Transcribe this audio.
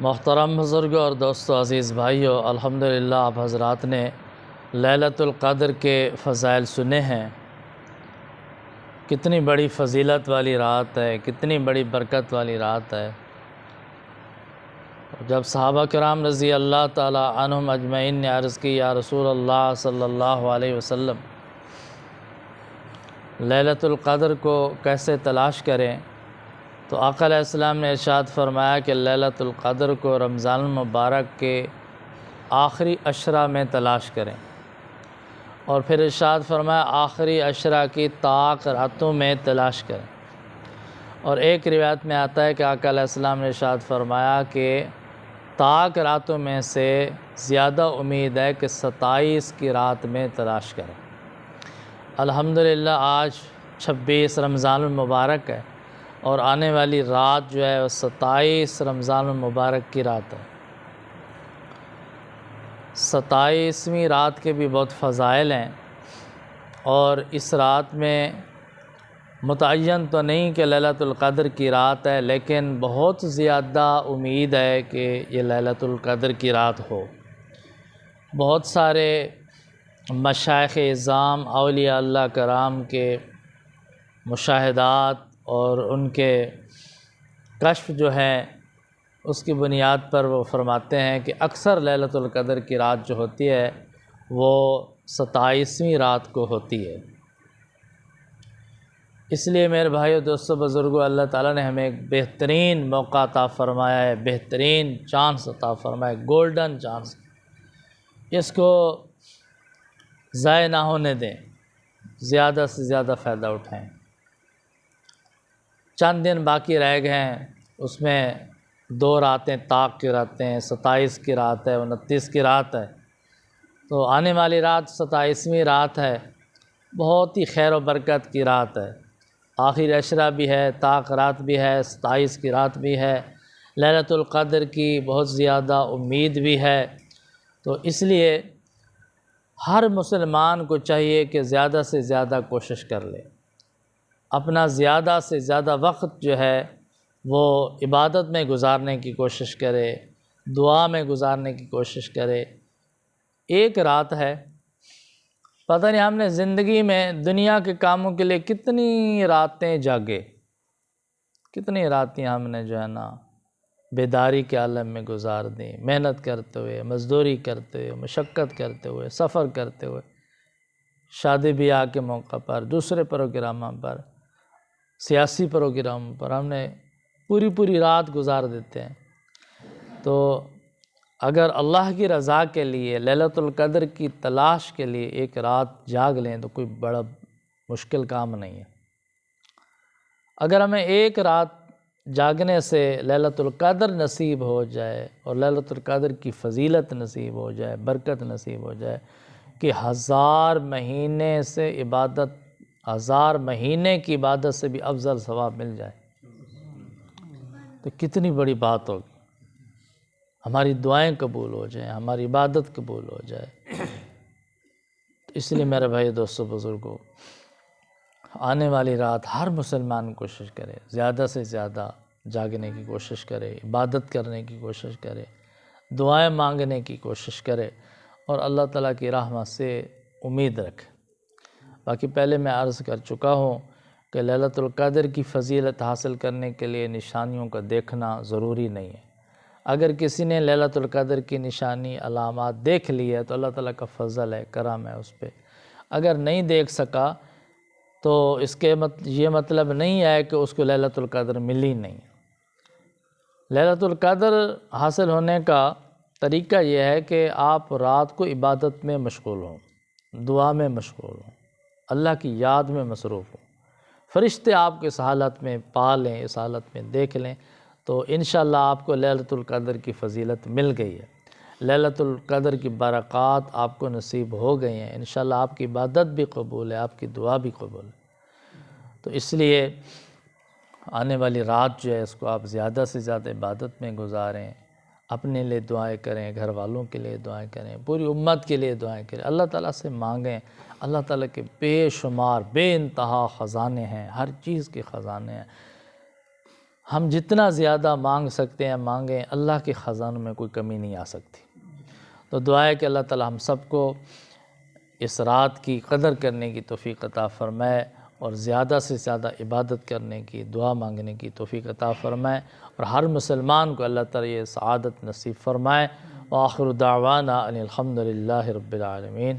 محترم بزرگوں اور دوستو عزیز بھائیو، الحمدللہ آپ حضرات نے لیلۃ القدر کے فضائل سنے ہیں۔ کتنی بڑی فضیلت والی رات ہے، کتنی بڑی برکت والی رات ہے۔ جب صحابہ کرام رضی اللہ تعالی عنہم اجمعین نے عرض کی، یا رسول اللہ صلی اللہ علیہ وسلم، لیلۃ القدر کو کیسے تلاش کریں؟ تو آقا علیہ السلام نے ارشاد فرمایا کہ لیلۃ القدر کو رمضان المبارک کے آخری عشرہ میں تلاش کریں، اور پھر ارشاد فرمایا آخری عشرہ کی طاق راتوں میں تلاش کریں۔ اور ایک روایت میں آتا ہے کہ آقا علیہ السلام نے ارشاد فرمایا کہ طاق راتوں میں سے زیادہ امید ہے کہ 27 کی رات میں تلاش کریں۔ الحمدللہ آج 26 رمضان المبارک ہے، اور آنے والی رات جو ہے وہ 27 رمضان المبارک کی رات ہے۔ 27ویں رات کے بھی بہت فضائل ہیں، اور اس رات میں متعین تو نہیں کہ لیلۃ القدر کی رات ہے، لیکن بہت زیادہ امید ہے کہ یہ لیلۃ القدر کی رات ہو۔ بہت سارے مشائخ اعظام اولیاء اللہ کرام کے مشاہدات اور ان کے کشف جو ہیں، اس کی بنیاد پر وہ فرماتے ہیں کہ اکثر لیلۃ القدر کی رات جو ہوتی ہے وہ 27ویں رات کو ہوتی ہے۔ اس لیے میرے بھائیو، دوستو، بزرگوں، اللہ تعالیٰ نے ہمیں ایک بہترین موقع عطا فرمایا ہے، بہترین چانس عطا فرمایا ہے، گولڈن چانس۔ اس کو ضائع نہ ہونے دیں، زیادہ سے زیادہ فائدہ اٹھائیں۔ چند دن باقی رہ گئے ہیں، اس میں 2 راتیں طاق کی راتیں ہیں، 27 کی رات ہے، 29 کی رات ہے۔ تو آنے والی رات 27ویں رات ہے، بہت ہی خیر و برکت کی رات ہے۔ آخری عشرہ بھی ہے، طاق رات بھی ہے، 27 کی رات بھی ہے، لیلۃ القدر کی بہت زیادہ امید بھی ہے۔ تو اس لیے ہر مسلمان کو چاہیے کہ زیادہ سے زیادہ کوشش کر لے، اپنا زیادہ سے زیادہ وقت جو ہے وہ عبادت میں گزارنے کی کوشش کرے، دعا میں گزارنے کی کوشش کرے۔ ایک رات ہے، پتہ نہیں ہم نے زندگی میں دنیا کے کاموں کے لیے کتنی راتیں جاگے، کتنی راتیں ہم نے جو ہے نا بیداری کے عالم میں گزار دیں، محنت کرتے ہوئے، مزدوری کرتے ہوئے، مشقت کرتے ہوئے، سفر کرتے ہوئے، شادی بیاہ کے موقع پر، دوسرے پروگراموں پر، سیاسی پروگراموں پر ہم نے پوری رات گزار دیتے ہیں۔ تو اگر اللہ کی رضا کے لیے، لیلۃ القدر کی تلاش کے لیے ایک رات جاگ لیں تو کوئی بڑا مشکل کام نہیں ہے۔ اگر ہمیں ایک رات جاگنے سے لیلۃ القدر نصیب ہو جائے، اور لیلۃ القدر کی فضیلت نصیب ہو جائے، برکت نصیب ہو جائے کہ 1000 مہینے سے عبادت، 1000 مہینے کی عبادت سے بھی افضل ثواب مل جائے، تو کتنی بڑی بات ہوگی۔ ہماری دعائیں قبول ہو جائیں، ہماری عبادت قبول ہو جائے۔ تو اس لیے میرے بھائی، دوستو، بزرگوں، آنے والی رات ہر مسلمان کوشش کرے، زیادہ سے زیادہ جاگنے کی کوشش کرے، عبادت کرنے کی کوشش کرے، دعائیں مانگنے کی کوشش کرے، اور اللہ تعالیٰ کی رحمت سے امید رکھے۔ باقی پہلے میں عرض کر چکا ہوں کہ لیلۃ القدر کی فضیلت حاصل کرنے کے لیے نشانیوں کا دیکھنا ضروری نہیں ہے۔ اگر کسی نے لیلۃ القدر کی نشانی علامات دیکھ لی ہے تو اللہ تعالیٰ کا فضل ہے، کرم ہے اس پہ۔ اگر نہیں دیکھ سکا تو اس کے یہ مطلب نہیں ہے کہ اس کو لیلۃ القدر ملی نہیں۔ لیلۃ القدر حاصل ہونے کا طریقہ یہ ہے کہ آپ رات کو عبادت میں مشغول ہوں، دعا میں مشغول ہوں، اللہ کی یاد میں مصروف ہوں، فرشتے آپ کو اس حالت میں پا لیں، اس حالت میں دیکھ لیں، تو انشاءاللہ آپ کو لیلۃ القدر کی فضیلت مل گئی ہے، لیلۃ القدر کی برکات آپ کو نصیب ہو گئی ہیں۔ انشاءاللہ آپ کی عبادت بھی قبول ہے، آپ کی دعا بھی قبول ہے۔ تو اس لیے آنے والی رات جو ہے اس کو آپ زیادہ سے زیادہ عبادت میں گزاریں، اپنے لیے دعائیں کریں، گھر والوں کے لیے دعائیں کریں، پوری امت کے لیے دعائیں کریں، اللہ تعالیٰ سے مانگیں۔ اللہ تعالیٰ کے بے شمار، بے انتہا خزانے ہیں، ہر چیز کے خزانے ہیں۔ ہم جتنا زیادہ مانگ سکتے ہیں مانگیں، اللہ کے خزانوں میں کوئی کمی نہیں آ سکتی۔ تو دعا ہے کہ اللہ تعالی ہم سب کو اس رات کی قدر کرنے کی توفیق عطا فرمائے اور زیادہ سے زیادہ عبادت کرنے کی، دعا مانگنے کی توفیق عطا فرمائے، اور ہر مسلمان کو اللہ تعالی یہ سعادت نصیب فرمائے۔ وآخر دعوانا ان الحمد للہ رب العالمین۔